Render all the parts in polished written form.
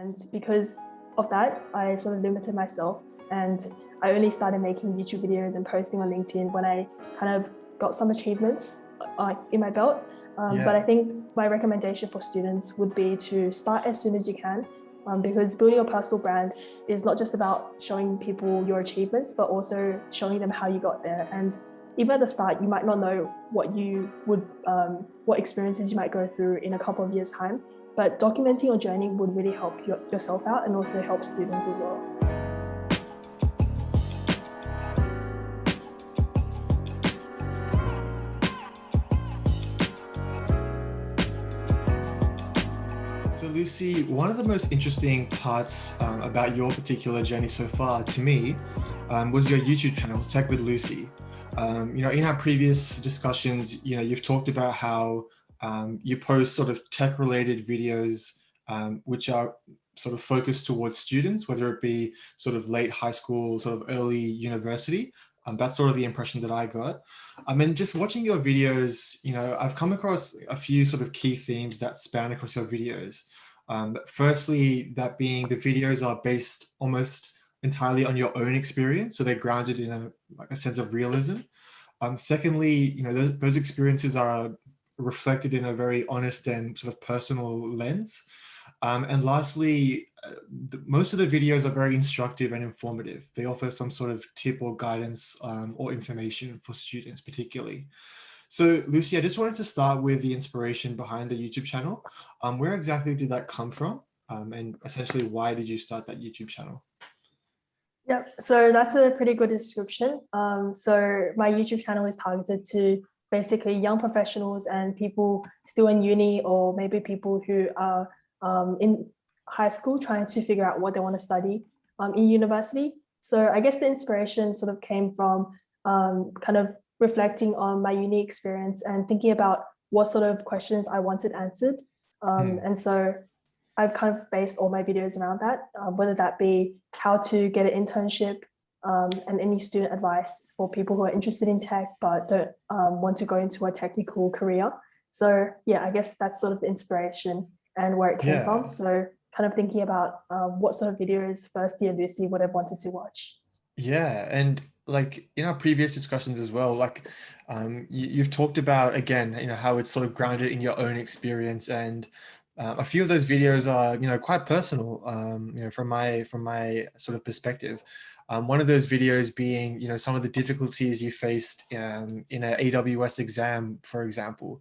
And because of that, I sort of limited myself, and I only started making YouTube videos and posting on LinkedIn when I kind of got some achievements in my belt. But I think my recommendation for students would be to start as soon as you can, because building a personal brand is not just about showing people your achievements, but also showing them how you got there. And even at the start, you might not know what experiences you might go through in a couple of years' time, but documenting your journey would really help yourself out and also help students as well. So Lucy, one of the most interesting parts about your particular journey so far to me was your YouTube channel, Tech with Lucy. In our previous discussions, you've talked about how you post sort of tech-related videos which are sort of focused towards students, whether it be sort of late high school, sort of early university. That's sort of the impression that I got. And just watching your videos, I've come across a few sort of key themes that span across your videos. Firstly, that being the videos are based almost entirely on your own experience. So they're grounded in a sense of realism. Secondly, those experiences are reflected in a very honest and sort of personal lens. And lastly, most of the videos are very instructive and informative. They offer some sort of tip or guidance or information for students particularly. So Lucy, I just wanted to start with the inspiration behind the YouTube channel. Where exactly did that come from? And essentially, why did you start that YouTube channel? Yeah, so that's a pretty good description. So my YouTube channel is targeted to basically young professionals and people still in uni, or maybe people who are in high school trying to figure out what they want to study in university. So I guess the inspiration sort of came from kind of reflecting on my uni experience and thinking about what sort of questions I wanted answered. And so I've kind of based all my videos around that, whether that be how to get an internship and any student advice for people who are interested in tech but don't want to go into a technical career. So yeah, I guess that's sort of the inspiration and where it came from. So kind of thinking about what sort of videos first year Lucy would have wanted to watch. Yeah, and like in our previous discussions as well, like you've talked about again, how it's sort of grounded in your own experience, and a few of those videos are, quite personal, from my sort of perspective. One of those videos being, some of the difficulties you faced in an AWS exam, for example,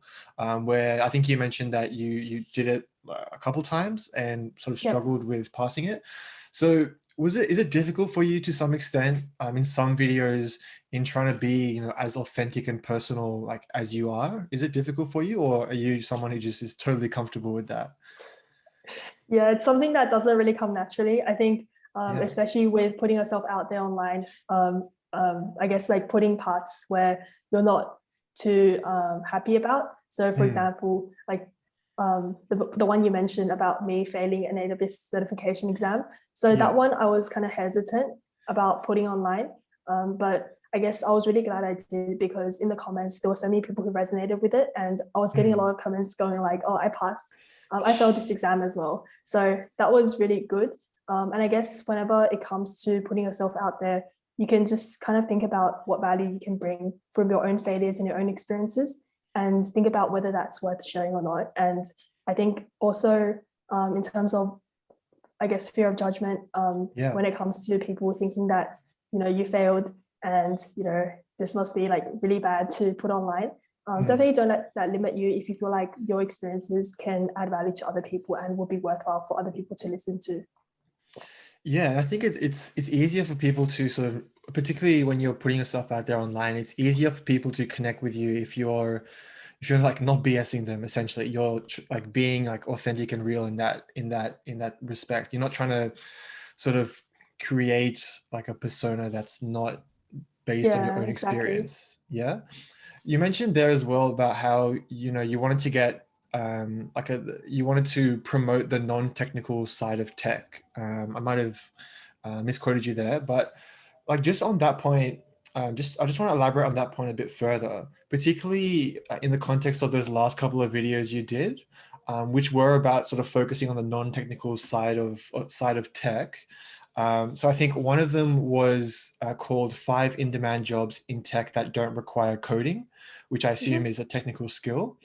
where I think you mentioned that you did it a couple times and sort of struggled with passing it. So is it difficult for you to some extent in some videos in trying to be, as authentic and personal like as you are? Is it difficult for you, or are you someone who just is totally comfortable with that? Yeah, it's something that doesn't really come naturally. I think, especially with putting yourself out there online, I guess like putting parts where you're not too happy about. So for example, like the one you mentioned about me failing an AWS certification exam. So that one I was kind of hesitant about putting online. But I guess I was really glad I did, because in the comments, there were so many people who resonated with it. And I was getting a lot of comments going like, oh, I passed. I failed this exam as well. So that was really good. And I guess whenever it comes to putting yourself out there, you can just kind of think about what value you can bring from your own failures and your own experiences, and think about whether that's worth sharing or not. And I think also in terms of, I guess, fear of judgment, when it comes to people thinking that, you failed and, this must be like really bad to put online. Definitely don't let that limit you if you feel like your experiences can add value to other people and will be worthwhile for other people to listen to. Yeah, and I think it's easier for people to sort of, particularly when you're putting yourself out there online, it's easier for people to connect with you if you're like not BSing them. Essentially, you're like being like authentic and real in that respect. You're not trying to sort of create like a persona that's not based on your own experience. Yeah. You mentioned there as well about how, you wanted to get you wanted to promote the non-technical side of tech. I might have misquoted you there, but like just on that point, I just want to elaborate on that point a bit further, particularly in the context of those last couple of videos you did. which were about sort of focusing on the non-technical side of tech. So I think one of them was called 5 in-demand jobs in tech that don't require coding, which I assume is a technical skill.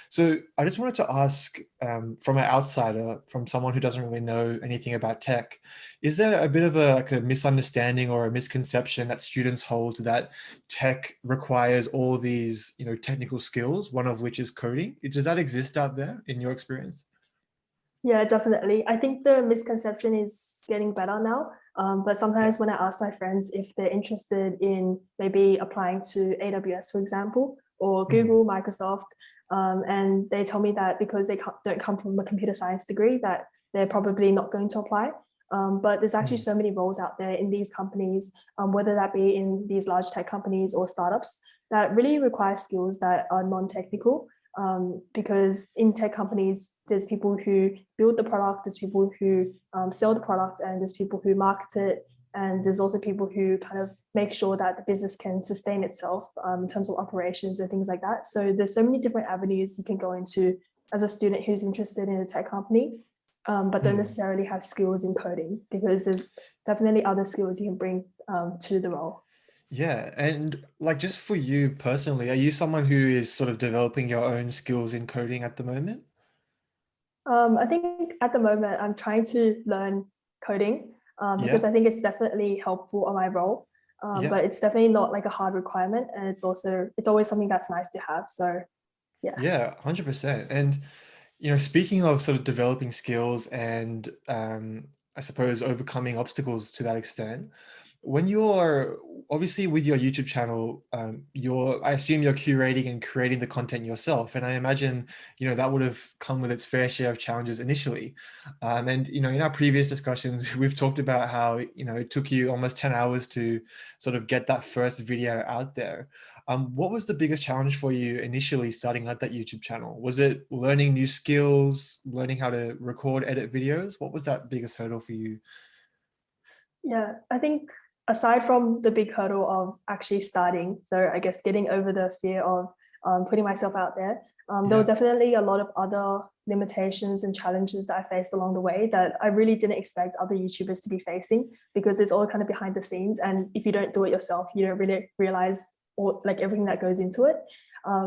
So I just wanted to ask, from an outsider, from someone who doesn't really know anything about tech, is there a bit of a misunderstanding or a misconception that students hold that tech requires all these, technical skills, one of which is coding? Does that exist out there in your experience? Yeah, definitely. I think the misconception is getting better now. But sometimes when I ask my friends if they're interested in maybe applying to AWS, for example, or Google, Microsoft, and they tell me that because they don't come from a computer science degree, that they're probably not going to apply. But there's actually so many roles out there in these companies, whether that be in these large tech companies or startups, that really require skills that are non-technical. Because in tech companies, there's people who build the product, there's people who sell the product, and there's people who market it. And there's also people who kind of make sure that the business can sustain itself in terms of operations and things like that. So there's so many different avenues you can go into as a student who's interested in a tech company, but don't necessarily have skills in coding, because there's definitely other skills you can bring to the role. Yeah, and like just for you personally, are you someone who is sort of developing your own skills in coding at the moment? I think at the moment I'm trying to learn coding because Yeah, I think it's definitely helpful on my role, yeah, but it's definitely not like a hard requirement, and it's always something that's nice to have. So yeah. yeah, 100%. And speaking of sort of developing skills and I suppose overcoming obstacles to that extent, when you're obviously with your YouTube channel, I assume you're curating and creating the content yourself, and I imagine that would have come with its fair share of challenges initially. And in our previous discussions, we've talked about how it took you almost 10 hours to sort of get that first video out there. What was the biggest challenge for you initially starting out that YouTube channel? Was it learning new skills, learning how to record, edit videos? What was that biggest hurdle for you? Yeah, I think aside from the big hurdle of actually starting, so I guess getting over the fear of putting myself out there, there were Yeah. definitely a lot of other limitations and challenges that I faced along the way that I really didn't expect other YouTubers to be facing, because it's all kind of behind the scenes. And if you don't do it yourself, you don't really realize all like everything that goes into it.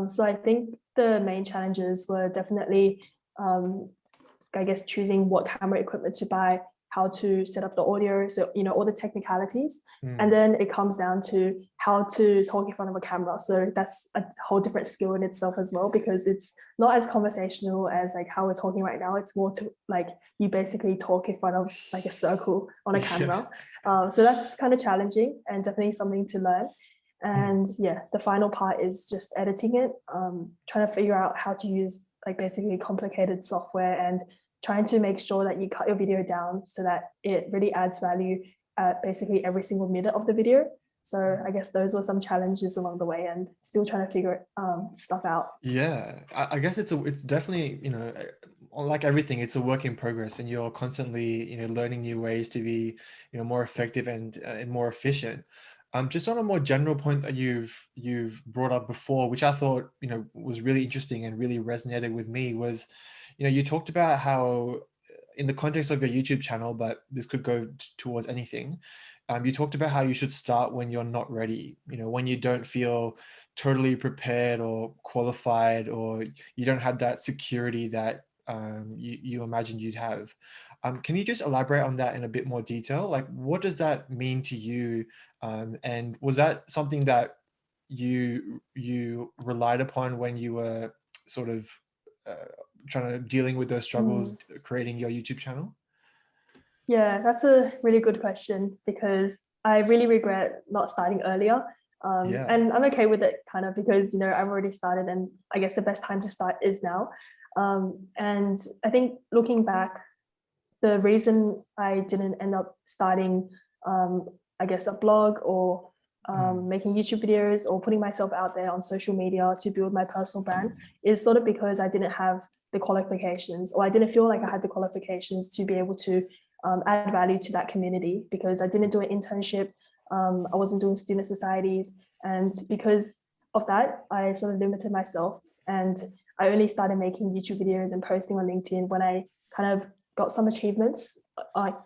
So I think the main challenges were definitely, I guess, choosing what camera equipment to buy, how to set up the audio, so all the technicalities. And then it comes down to how to talk in front of a camera. So that's a whole different skill in itself as well, because it's not as conversational as like how we're talking right now. It's more to like you basically talk in front of like a circle on a Yeah. camera. So that's kind of challenging and definitely something to learn. And yeah, the final part is just editing it, trying to figure out how to use like basically complicated software, and trying to make sure that you cut your video down so that it really adds value at basically every single minute of the video. So I guess those were some challenges along the way, and still trying to figure stuff out. Yeah, I guess it's definitely, like everything, it's a work in progress, and you're constantly, learning new ways to be, more effective and more efficient. Just on a more general point that you've brought up before, which I thought, was really interesting and really resonated with me, was, you talked about how in the context of your YouTube channel, but this could go towards anything. You talked about how you should start when you're not ready, when you don't feel totally prepared or qualified, or you don't have that security that you imagined you'd have. Can you just elaborate on that in a bit more detail? Like, what does that mean to you? And was that something that you relied upon when you were sort of uh, trying to dealing with those struggles creating your YouTube channel? Yeah, that's a really good question, because I really regret not starting earlier. Yeah. And I'm okay with it kind of, because, I've already started, and I guess the best time to start is now. And I think looking back, the reason I didn't end up starting, I guess, a blog or making YouTube videos or putting myself out there on social media to build my personal brand is sort of because I didn't have the qualifications, or I didn't feel like I had the qualifications to be able to add value to that community, because I didn't do an internship. I wasn't doing student societies. And because of that, I sort of limited myself. And I only started making YouTube videos and posting on LinkedIn when I kind of got some achievements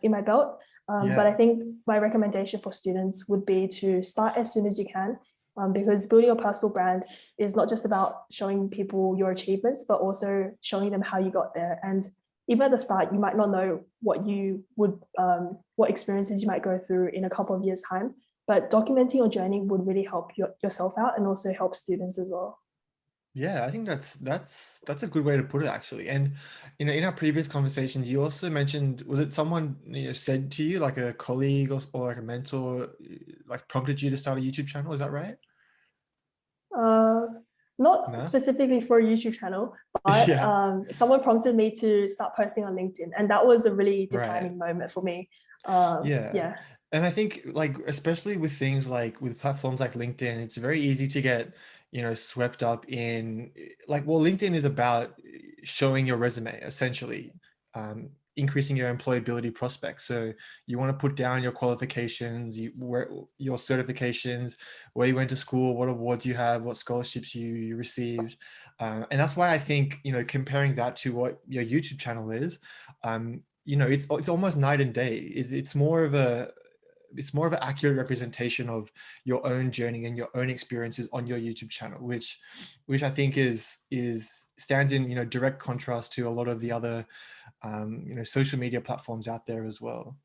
in my belt. But I think my recommendation for students would be to start as soon as you can, because building a personal brand is not just about showing people your achievements, but also showing them how you got there. And even at the start, you might not know what you would, what experiences you might go through in a couple of years' time, but documenting your journey would really help yourself out and also help students as well. Yeah, I think that's a good way to put it actually. And in our previous conversations, you also mentioned, was it someone said to you, like a colleague or like a mentor, like prompted you to start a YouTube channel? Is that right? Uh, Not No? specifically for a YouTube channel, but Yeah, someone prompted me to start posting on LinkedIn, and that was a really right. defining moment for me. Yeah. Yeah. And I think like especially with things like with platforms like LinkedIn, it's very easy to get, swept up in like, well, LinkedIn is about showing your resume essentially, increasing your employability prospects. So you want to put down your qualifications, your certifications, where you went to school, what awards you have, what scholarships you received. And that's why I think, comparing that to what your YouTube channel is, it's almost night and day. It's more of an accurate representation of your own journey and your own experiences on your YouTube channel, which I think is stands in direct contrast to a lot of the other social media platforms out there as well.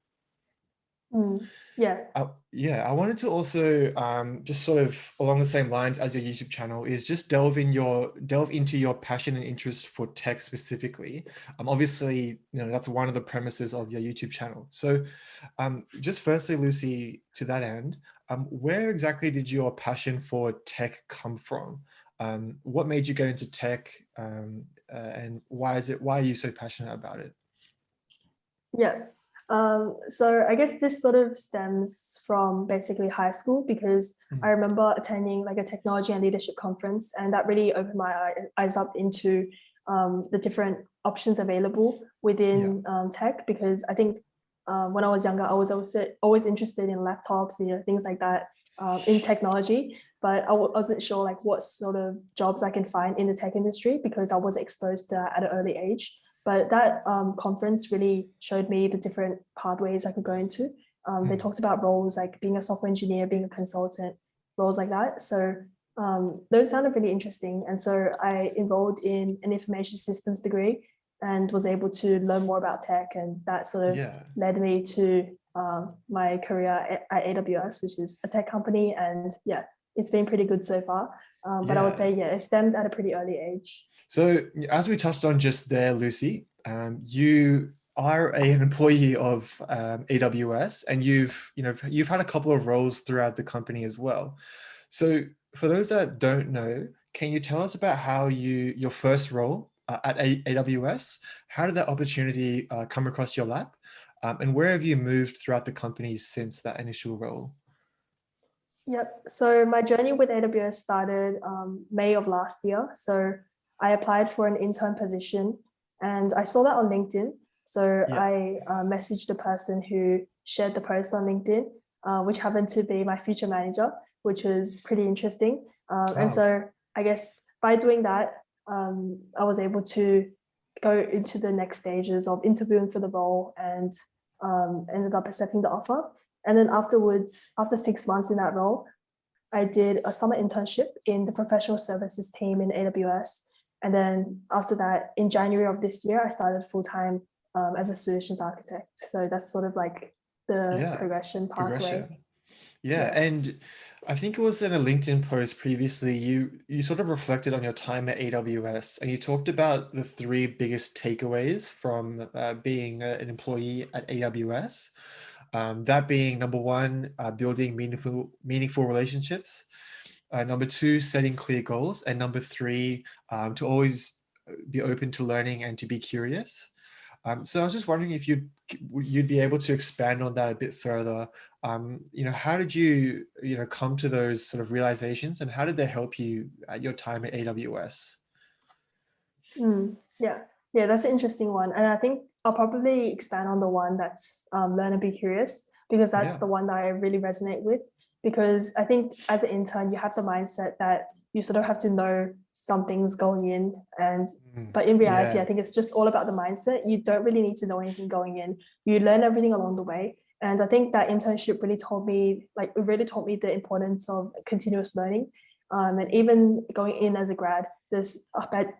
Yeah. Yeah, I wanted to also just sort of along the same lines as your YouTube channel is just delve into your passion and interest for tech specifically. Obviously, that's one of the premises of your YouTube channel. So, just firstly, Lucy, to that end, where exactly did your passion for tech come from? What made you get into tech, and why are you so passionate about it? Yeah. So I guess this sort of stems from basically high school, because I remember attending like a technology and leadership conference, and that really opened my eyes up into the different options available within tech. Because I think when I was younger, I was also always interested in laptops, things like that, in technology. But I wasn't sure like what sort of jobs I can find in the tech industry, because I was exposed to that at an early age. But that conference really showed me the different pathways I could go into. They talked about roles like being a software engineer, being a consultant, roles like that. So those sounded really interesting. And so I enrolled in an information systems degree and was able to learn more about tech. And that sort of Yeah. led me to my career at AWS, which is a tech company. And yeah, it's been pretty good so far. But I would say, yeah, it stemmed at a pretty early age. So as we touched on just there, Lucy, you are an employee of AWS, and you've had a couple of roles throughout the company as well. So for those that don't know, can you tell us about how your first role at AWS, how did that opportunity come across your lap, and where have you moved throughout the company since that initial role? Yep. So my journey with AWS started May of last year. So I applied for an intern position and I saw that on LinkedIn. So Yeah. I messaged the person who shared the post on LinkedIn, which happened to be my future manager, which was pretty interesting. And Oh, so I guess by doing that, I was able to go into the next stages of interviewing for the role and ended up accepting the offer. And then afterwards, after 6 months in that role, I did a summer internship in the professional services team in AWS. And then after that, in January of this year, I started full-time as a solutions architect. So that's sort of like the yeah. progression pathway. Progression. Yeah, Yeah. and I think it was in a LinkedIn post previously, you sort of reflected on your time at AWS, and you talked about the three biggest takeaways from being an employee at AWS. That being number one, building meaningful relationships. Number two, setting clear goals, and number three, to always be open to learning and to be curious. So I was just wondering if you'd be able to expand on that a bit further. How did you come to those sort of realizations, and how did they help you at your time at AWS? Yeah. Yeah, that's an interesting one. And I think I'll probably expand on the one that's learn and be curious, because that's Yeah, the one that I really resonate with. Because I think as an intern, you have the mindset that you sort of have to know some things going in. And Mm, but in reality, yeah. I think it's just all about the mindset. You don't really need to know anything going in. You learn everything along the way. And I think that internship really taught me, like, it really taught me the importance of continuous learning. And even going in as a grad, there's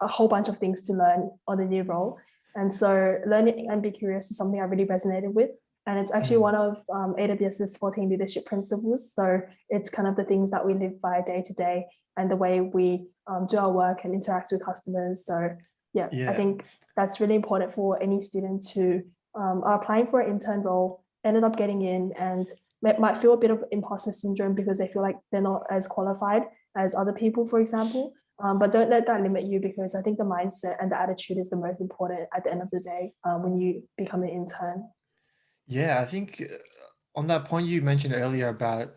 a whole bunch of things to learn on the new role. And so learning and be curious is something I really resonated with. And it's actually one of AWS's 14 leadership principles. So it's kind of the things that we live by day to day and the way we do our work and interact with customers. So yeah, I Yeah. think that's really important for any students who are applying for an intern role, ended up getting in, and might feel a bit of imposter syndrome because they feel like they're not as qualified as other people, for example. But don't let that limit you, because I think the mindset and the attitude is the most important at the end of the day when you become an intern. Yeah, I think on that point you mentioned earlier about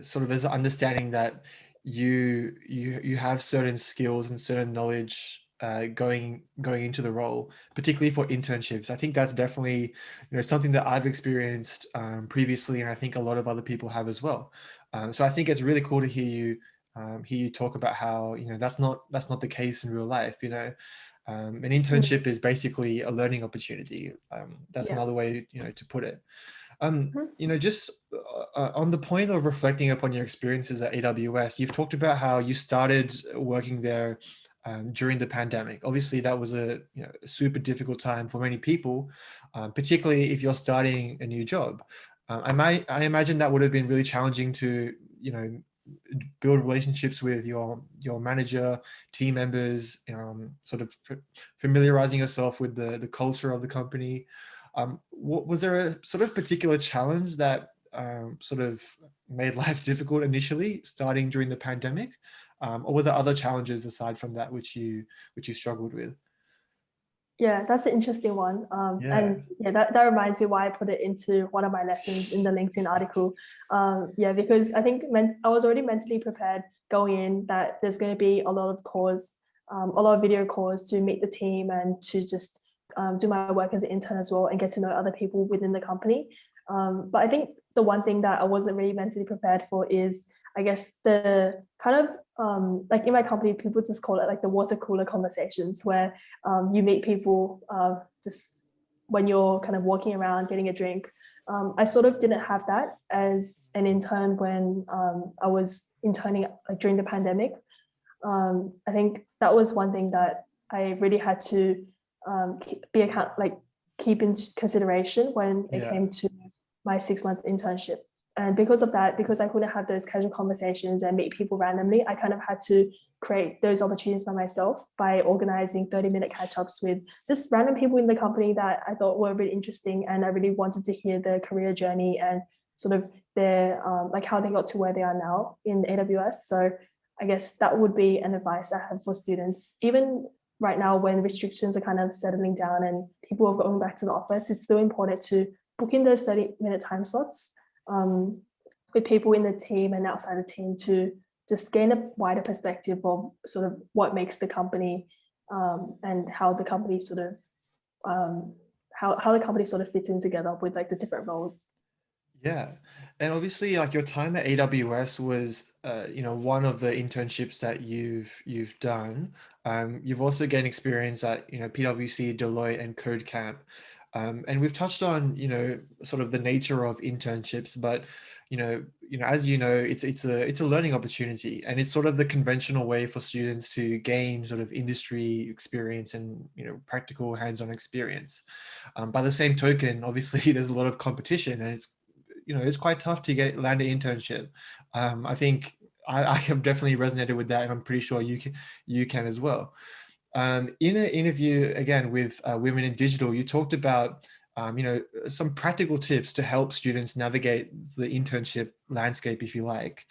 sort of as an understanding that you have certain skills and certain knowledge going into the role, particularly for internships. I think that's definitely something that I've experienced previously, and I think a lot of other people have as well. So I think it's really cool to hear you talk about how that's not the case in real life. An internship is basically a learning opportunity. That's Yeah. another way, to put it. Mhm. Just on the point of reflecting upon your experiences at AWS, you've talked about how you started working there during the pandemic. Obviously, that was a super difficult time for many people, particularly if you're starting a new job. I imagine that would have been really challenging to build relationships with your manager, team members, sort of familiarizing yourself with the culture of the company. Was there a sort of particular challenge that sort of made life difficult initially, starting during the pandemic, or were there other challenges aside from that which you struggled with? Yeah, that's an interesting one. Yeah, And yeah, that reminds me why I put it into one of my lessons in the LinkedIn article. Yeah, because I think I was already mentally prepared going in that there's going to be a lot of calls, a lot of video calls to meet the team and to just do my work as an intern as well and get to know other people within the company. But I think the one thing that I wasn't really mentally prepared for is, I guess, the kind of like in my company, people just call it like the water cooler conversations, where you meet people just when you're kind of walking around getting a drink. I sort of didn't have that as an intern when I was interning like during the pandemic. I think that was one thing that I really had to keep in consideration when it yeah, came to my 6 month internship. And because of that, because I couldn't have those casual conversations and meet people randomly, I kind of had to create those opportunities by myself by organizing 30-minute catch-ups with just random people in the company that I thought were really interesting, and I really wanted to hear their career journey and sort of their like how they got to where they are now in AWS. So I guess that would be an advice I have for students. Even right now, when restrictions are kind of settling down and people are going back to the office, it's still important to book in those 30-minute time slots um, with people in the team and outside the team to just gain a wider perspective of sort of what makes the company and how the company sort of how the company sort of fits in together with like the different roles. yeah. And obviously, like your time at AWS was, one of the internships that you've done. You've also gained experience at, PwC, Deloitte, and CodeCamp. And we've touched on, sort of the nature of internships, but as it's a learning opportunity, and it's sort of the conventional way for students to gain sort of industry experience and practical hands-on experience. By the same token, obviously, there's a lot of competition, and it's quite tough to land an internship. I think I have definitely resonated with that, and I'm pretty sure you can as well. In an interview again with Women in Digital, you talked about some practical tips to help students navigate the internship landscape, if you like.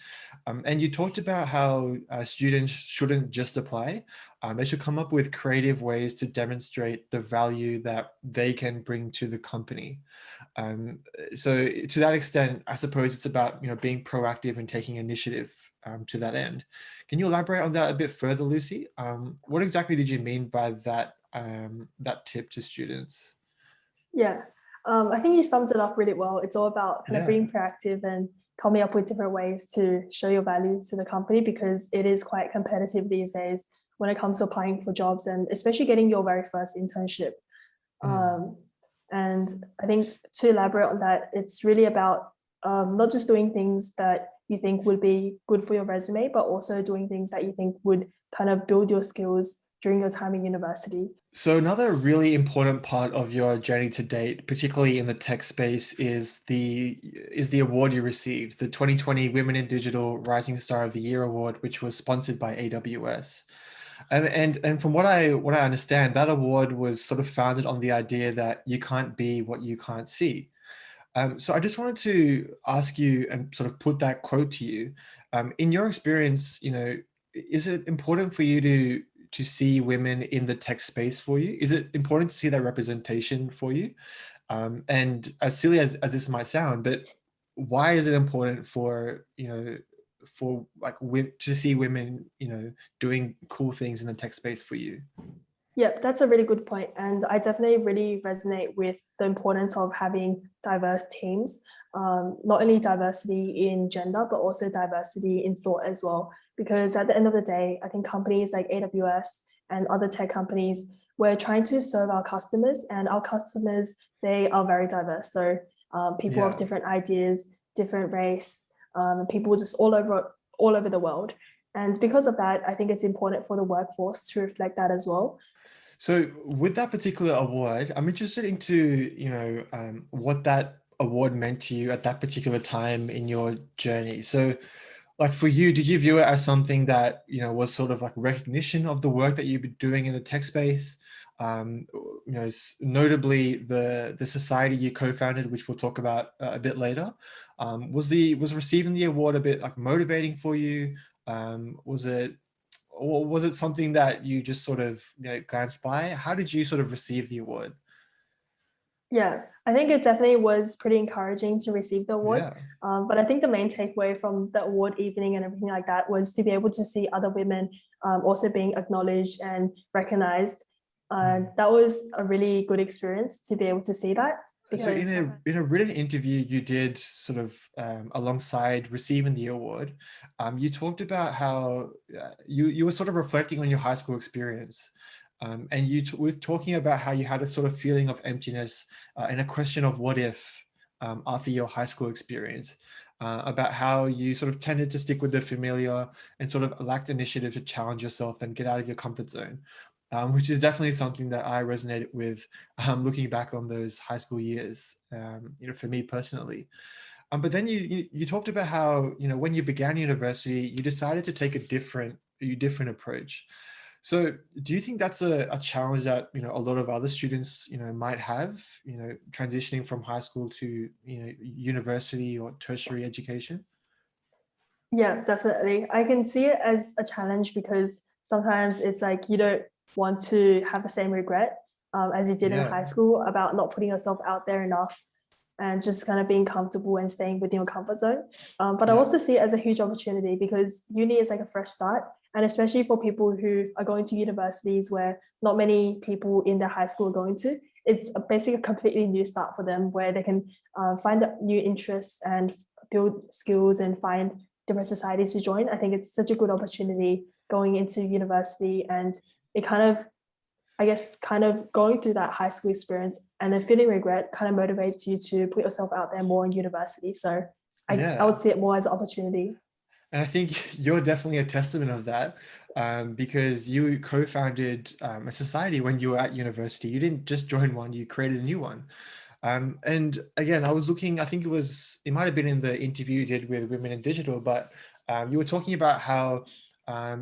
And you talked about how students shouldn't just apply; they should come up with creative ways to demonstrate the value that they can bring to the company. Um, so to that extent, I suppose it's about being proactive and taking initiative to that end. Can you elaborate on that a bit further, Lucy? What exactly did you mean by that tip to students? Yeah, I think you summed it up really well. It's all about kind of Yeah, being proactive and coming up with different ways to show your value to the company, because it is quite competitive these days when it comes to applying for jobs and especially getting your very first internship. And I think to elaborate on that, it's really about not just doing things that you think would be good for your resume, but also doing things that you think would kind of build your skills during your time in university. So another really important part of your journey to date, particularly in the tech space, is the award you received, the 2020 Women in Digital Rising Star of the Year Award, which was sponsored by AWS. And from what I understand, that award was sort of founded on the idea that you can't be what you can't see. So I just wanted to ask you and sort of put that quote to you. In your experience, is it important for you to see women in the tech space for you? Is it important to see that representation for you? And as silly as this might sound, but why is it important for to see women, doing cool things in the tech space for you? Yeah, that's a really good point. And I definitely really resonate with the importance of having diverse teams, not only diversity in gender, but also diversity in thought as well. Because at the end of the day, I think companies like AWS and other tech companies, we're trying to serve our customers, and our customers, they are very diverse. So people of different ideas, different race, people just all over the world. And because of that, I think it's important for the workforce to reflect that as well. So with that particular award, I'm interested into, what that award meant to you at that particular time in your journey. So like for you, did you view it as something that, was sort of like recognition of the work that you've been doing in the tech space? Notably the society you co-founded, which we'll talk about a bit later, was receiving the award a bit like motivating for you? Or was it something that you just sort of glanced by? How did you sort of receive the award? Yeah, I think it definitely was pretty encouraging to receive the award. Yeah. But I think the main takeaway from the award evening and everything like that was to be able to see other women also being acknowledged and recognized. That was a really good experience to be able to see that. So in a written interview you did sort of alongside receiving the award, you talked about how you were sort of reflecting on your high school experience. And you were talking about how you had a sort of feeling of emptiness and a question of what if after your high school experience, about how you sort of tended to stick with the familiar and sort of lacked initiative to challenge yourself and get out of your comfort zone, which is definitely something that I resonated with looking back on those high school years, for me personally. But then you talked about how, when you began university, you decided to take a different approach. So do you think that's a challenge that, a lot of other students, might have, transitioning from high school to, university or tertiary education? Yeah, definitely. I can see it as a challenge because sometimes it's like you don't want to have the same regret as you did in high school about not putting yourself out there enough and just kind of being comfortable and staying within your comfort zone. But I also see it as a huge opportunity because uni is like a fresh start. And especially for people who are going to universities where not many people in their high school are going to, it's basically a completely new start for them where they can find new interests and build skills and find different societies to join. I think it's such a good opportunity going into university, and it kind of going through that high school experience and then feeling regret kind of motivates you to put yourself out there more in university. So I would see it more as an opportunity. And I think you're definitely a testament of that, because you co-founded a society when you were at university. You didn't just join one, you created a new one. And again, I was looking, I think it might have been in the interview you did with Women in Digital, but you were talking about how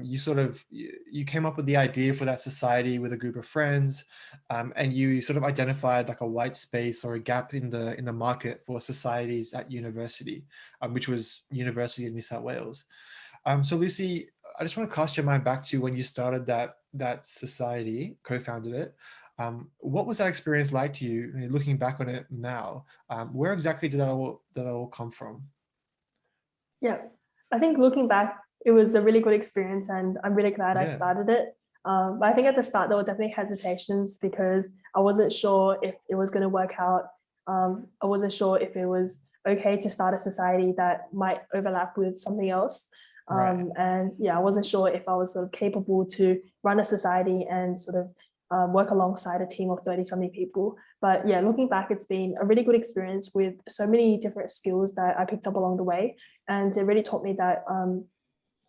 you came up with the idea for that society with a group of friends, and you sort of identified like a white space or a gap in the market for societies at university, which was University of New South Wales. So Lucy, I just want to cast your mind back to when you started that society, co-founded it. What was that experience like to you? Looking back on it now, where exactly did that all come from? Yeah, I think looking back, it was a really good experience, and I'm really glad I started it. But I think at the start there were definitely hesitations because I wasn't sure if it was going to work out. I wasn't sure if it was okay to start a society that might overlap with something else. Right. And yeah, I wasn't sure if I was sort of capable to run a society and sort of work alongside a team of 30 something people. But yeah, looking back, it's been a really good experience with so many different skills that I picked up along the way. And it really taught me that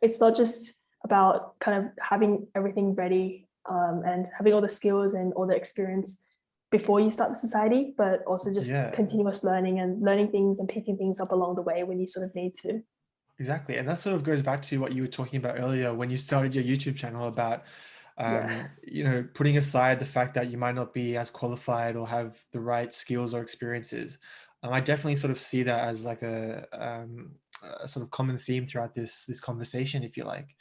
it's not just about kind of having everything ready and having all the skills and all the experience before you start the society, but also just Yeah, continuous learning and learning things and picking things up along the way when you sort of need to. exactly. And that sort of goes back to what you were talking about earlier when you started your YouTube channel about, Yeah. putting aside the fact that you might not be as qualified or have the right skills or experiences. I definitely sort of see that as like a sort of common theme throughout this conversation, if you like.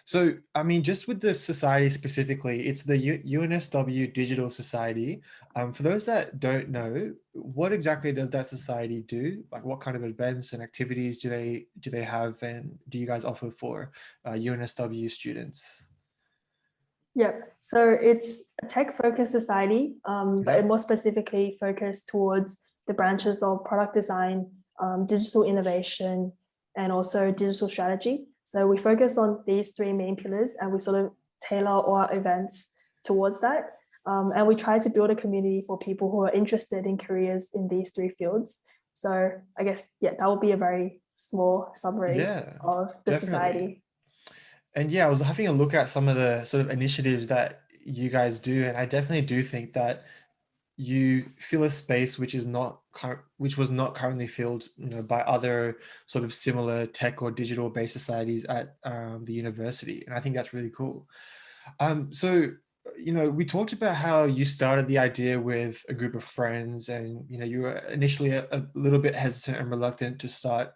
So, I mean, just with the society specifically, it's the UNSW Digital Society. For those that don't know, what exactly does that society do? Like, what kind of events and activities do they have, and do you guys offer for UNSW students? Yeah, so it's a tech-focused society, but it Yep. more specifically focused towards the branches of product design, digital innovation, and also digital strategy. So we focus on these three main pillars, and we sort of tailor all our events towards that. And we try to build a community for people who are interested in careers in these three fields. So I guess, yeah, that would be a very small summary Yeah, of the definitely. society. And yeah, I was having a look at some of the sort of initiatives that you guys do, and I definitely do think that you fill a space which is not which was not currently filled, by other sort of similar tech or digital based societies at the university, and I think that's really cool. So we talked about how you started the idea with a group of friends, and you were initially a little bit hesitant and reluctant to start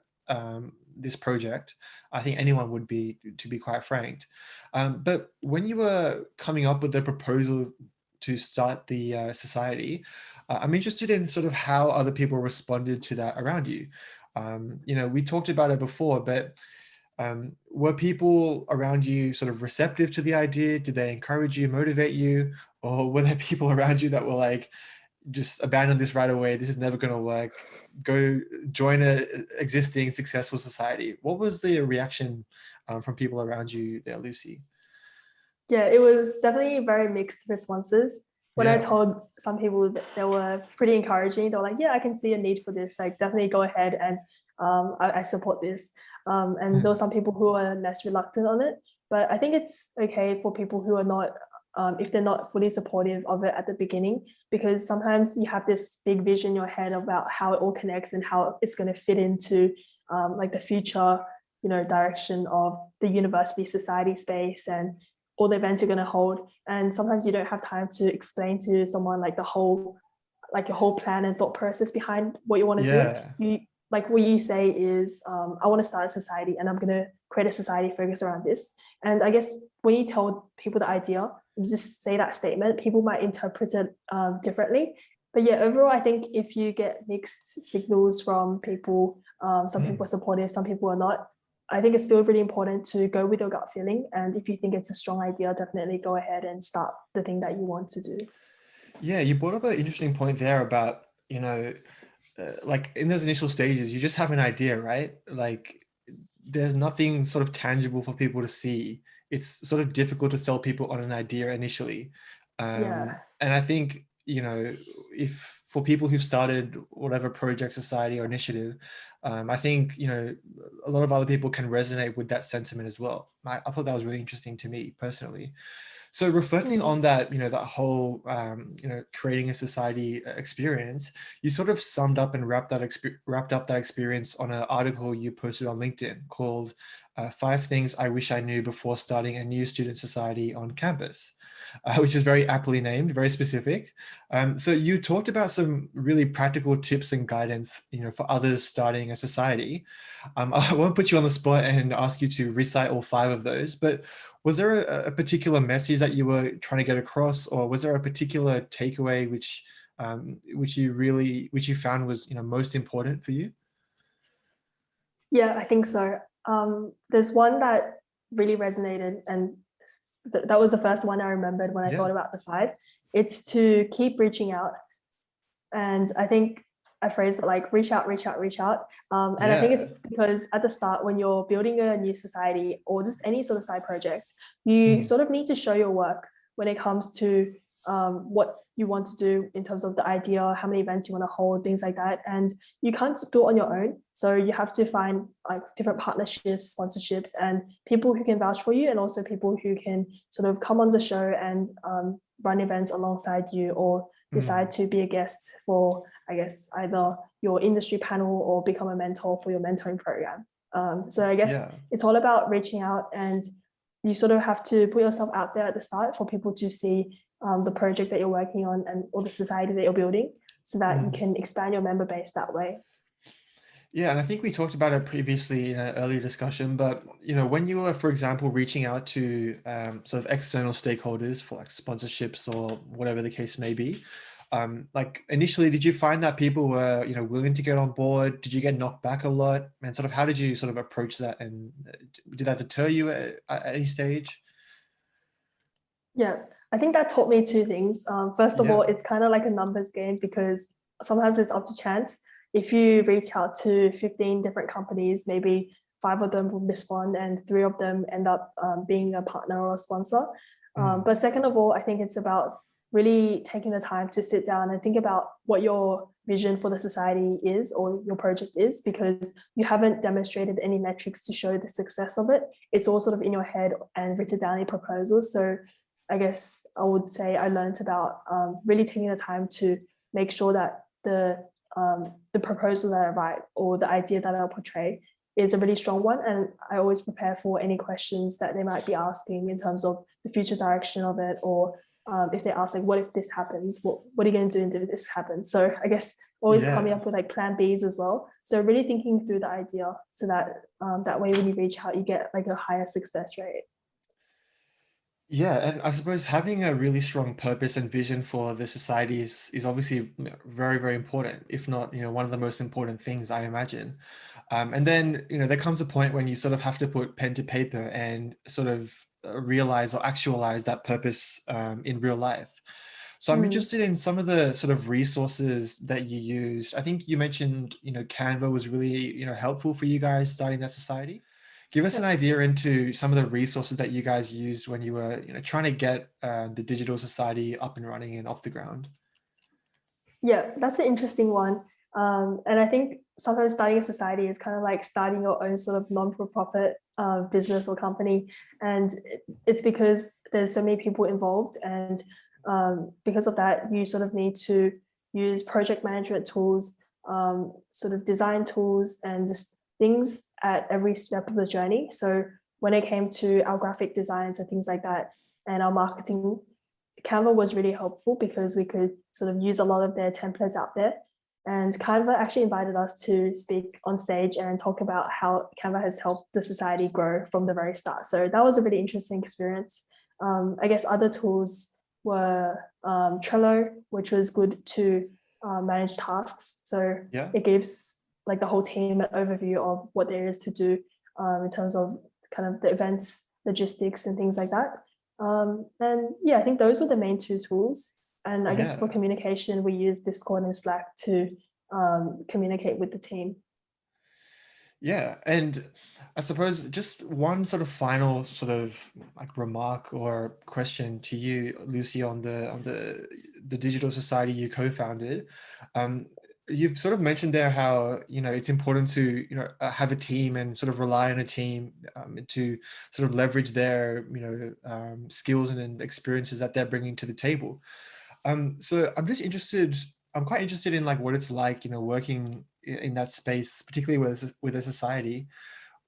this project. I think anyone would be, to be quite frank. But when you were coming up with the proposal to start the society, I'm interested in sort of how other people responded to that around you. We talked about it before, but were people around you sort of receptive to the idea? Did they encourage you, motivate you? Or were there people around you that were like, just abandon this right away, this is never going to work, go join a existing successful society? What was the reaction from people around you there, Lucy? Yeah, it was definitely very mixed responses. When I Yeah. told some people that they were pretty encouraging, they were like, yeah, I can see a need for this. Like, definitely go ahead and I support this. And there were some people who are less reluctant on it. But I think it's okay for people who are not, if they're not fully supportive of it at the beginning, because sometimes you have this big vision in your head about how it all connects and how it's going to fit into like the future, direction of the university society space and all the events you're going to hold. And sometimes you don't have time to explain to someone like your whole plan and thought process behind what you want to do. Yeah. You like what you say is, I want to start a society and I'm going to create a society focused around this. And I guess when you tell people the idea, just say that statement, people might interpret it differently. But yeah, overall, I think if you get mixed signals from people, some people are supportive, some people are not. I think it's still really important to go with your gut feeling. And if you think it's a strong idea, definitely go ahead and start the thing that you want to do. Yeah, you brought up an interesting point there about, like in those initial stages, you just have an idea, right? Like there's nothing sort of tangible for people to see. It's sort of difficult to sell people on an idea initially. Yeah. And I think, if for people who've started whatever project, society, or initiative, I think, a lot of other people can resonate with that sentiment as well. I thought that was really interesting to me personally. So reflecting Mm. on that, that whole, creating a society experience, you sort of summed up and wrapped up that experience on an article you posted on LinkedIn called "5 Things I Wish I Knew Before Starting a New Student Society on Campus," which is very aptly named, very specific. So you talked about some really practical tips and guidance, for others starting a society. I won't put you on the spot and ask you to recite all 5 of those, but was there a particular message that you were trying to get across, or was there a particular takeaway which you found was most important for you? Yeah, I think so. There's one that really resonated, and that was the first one I remembered when I Yeah. thought about the 5. It's to keep reaching out. And I think I phrased it like reach out, reach out, reach out. And I think it's because at the start, when you're building a new society or just any sort of side project, you sort of need to show your work when it comes to what you want to do in terms of the idea, how many events you want to hold, things like that. And you can't do it on your own. So you have to find like different partnerships, sponsorships, and people who can vouch for you, and also people who can sort of come on the show and run events alongside you, or decide to be a guest for, I guess, either your industry panel or become a mentor for your mentoring program. So I guess it's all about reaching out, and you sort of have to put yourself out there at the start for people to see the project that you're working on and or the society that you're building, so that you can expand your member base that way. Yeah, and I think we talked about it previously in an earlier discussion, but when you were, for example, reaching out to sort of external stakeholders for like sponsorships or whatever the case may be, like initially, did you find that people were willing to get on board? Did you get knocked back a lot? And sort of how did you sort of approach that? And did that deter you at any stage? Yeah, I think that taught me two things. First of all, it's kind of like a numbers game, because sometimes it's up to chance. If you reach out to 15 different companies, maybe 5 of them will respond and 3 of them end up being a partner or a sponsor. But second of all, I think it's about really taking the time to sit down and think about what your vision for the society is or your project is, because you haven't demonstrated any metrics to show the success of it. It's all sort of in your head and written down in proposals. So I guess I would say I learned about really taking the time to make sure that the proposal that I write or the idea that I'll portray is a really strong one. And I always prepare for any questions that they might be asking in terms of the future direction of it, or if they ask like, what if this happens? What are you going to do if this happens? So I guess always coming up with like plan Bs as well. So really thinking through the idea, so that that way when you reach out, you get like a higher success rate. Yeah, and I suppose having a really strong purpose and vision for the society is obviously very, very important, if not, one of the most important things, I imagine. And then, there comes a point when you sort of have to put pen to paper and sort of realize or actualize that purpose in real life. So I'm interested in some of the sort of resources that you used. I think you mentioned, Canva was really, helpful for you guys starting that society. Give us an idea into some of the resources that you guys used when you were, trying to get the digital society up and running and off the ground. Yeah, that's an interesting one. And I think sometimes starting a society is kind of like starting your own sort of non-for-profit business or company. And it's because there's so many people involved. And because of that, you sort of need to use project management tools, sort of design tools, and just things at every step of the journey. So when it came to our graphic designs and things like that, and our marketing, Canva was really helpful because we could sort of use a lot of their templates out there. And Canva actually invited us to speak on stage and talk about how Canva has helped the society grow from the very start. So that was a really interesting experience. I guess other tools were Trello, which was good to manage tasks. So it gives like the whole team an overview of what there is to do in terms of kind of the events, logistics, and things like that. And yeah, I think those were the main 2 tools. And I guess for communication, we use Discord and Slack to communicate with the team. Yeah, and I suppose just one sort of final sort of like remark or question to you, Lucy, on the digital society you co-founded. You've sort of mentioned there how it's important to have a team and sort of rely on a team to sort of leverage their skills and experiences that they're bringing to the table. So I'm quite interested in like what it's like working in that space, particularly with a society.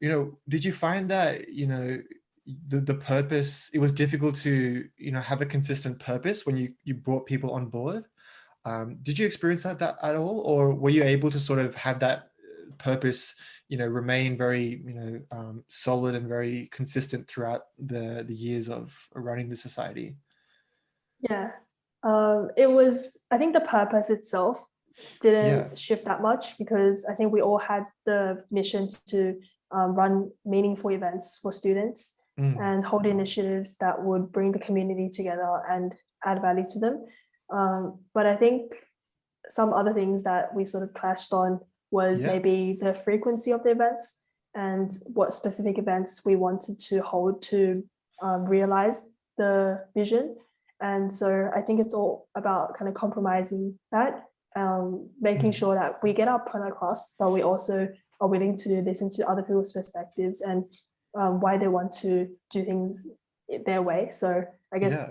Did you find that the purpose, it was difficult to have a consistent purpose when you brought people on board? Did you experience that at all, or were you able to sort of have that purpose, remain very, solid and very consistent throughout the years of running the society? Yeah, it was, I think the purpose itself didn't shift that much, because I think we all had the mission to run meaningful events for students and hold initiatives that would bring the community together and add value to them. But I think some other things that we sort of clashed on was Yeah. maybe the frequency of the events and what specific events we wanted to hold to realize the vision. And so I think it's all about kind of compromising that, making Mm. sure that we get our point across, but we also are willing to listen to other people's perspectives and why they want to do things their way. So Yeah.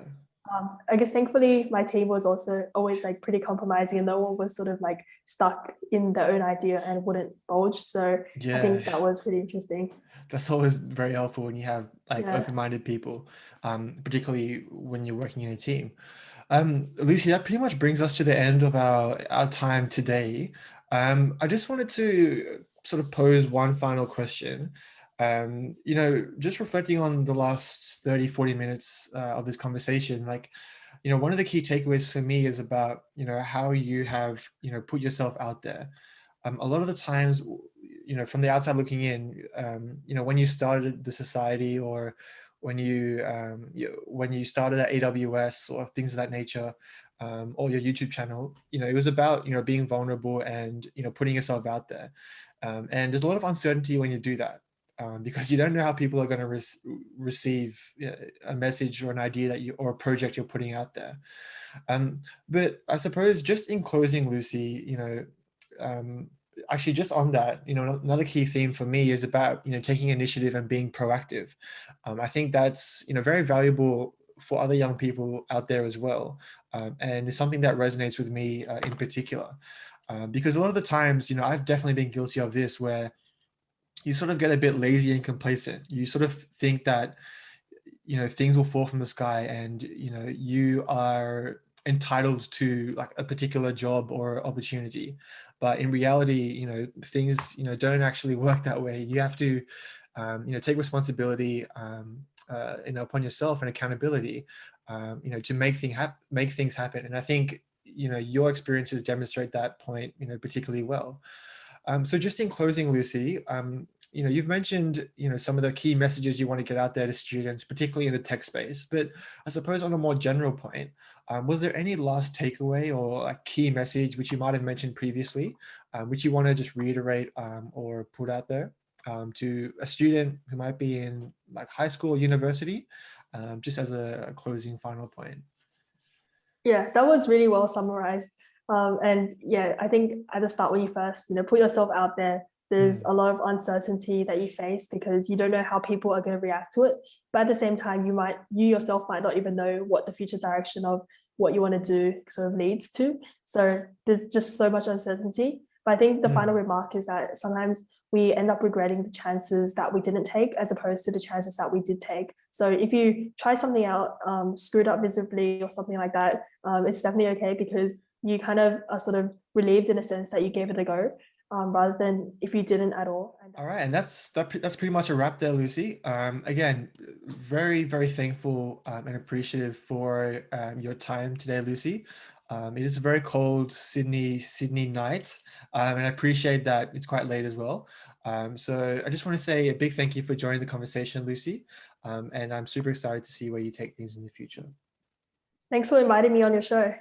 I guess thankfully my team was also always like pretty compromising, and no one was sort of like stuck in their own idea and wouldn't bulge. So I Yeah. think that was pretty interesting. That's always very helpful when you have like Yeah. open-minded people, particularly when you're working in a team. Lucy, that pretty much brings us to the end of our time today. I just wanted to sort of pose one final question. Just reflecting on the last 30, 40 minutes of this conversation, like, one of the key takeaways for me is about, how you have, put yourself out there. A lot of the times, from the outside looking in, when you started the society, or when you started at AWS or things of that nature, or your YouTube channel, it was about, being vulnerable and, putting yourself out there. And there's a lot of uncertainty when you do that, because you don't know how people are going to receive a message or an idea or a project you're putting out there. But I suppose, just in closing, Lucy, actually, just on that, another key theme for me is about, taking initiative and being proactive. I think that's, very valuable for other young people out there as well. And it's something that resonates with me in particular, because a lot of the times, I've definitely been guilty of this, where you sort of get a bit lazy and complacent. You sort of think that, things will fall from the sky, and, you are entitled to like a particular job or opportunity. But in reality, things, don't actually work that way. You have to, take responsibility, upon yourself, and accountability, to make things happen. And I think, your experiences demonstrate that point, particularly well. So just in closing, Lucy, you've mentioned, some of the key messages you want to get out there to students, particularly in the tech space. But I suppose, on a more general point, was there any last takeaway or a key message which you might have mentioned previously, which you want to just reiterate, or put out there, to a student who might be in like high school or university, just as a closing final point? Yeah, that was really well summarized. And yeah, I think at the start, when you first, put yourself out there, there's Mm. a lot of uncertainty that you face because you don't know how people are going to react to it. But at the same time, you yourself might not even know what the future direction of what you want to do sort of leads to. So there's just so much uncertainty. But I think the final Mm. remark is that sometimes we end up regretting the chances that we didn't take as opposed to the chances that we did take. So if you try something out, screwed up visibly or something like that, it's definitely okay, because you kind of are sort of relieved in a sense that you gave it a go, rather than if you didn't at all. All right, and that's pretty much a wrap there, Lucy. Again, very, very thankful, and appreciative for your time today, Lucy. It is a very cold Sydney night, and I appreciate that it's quite late as well. So I just want to say a big thank you for joining the conversation, Lucy, and I'm super excited to see where you take things in the future. Thanks for inviting me on your show.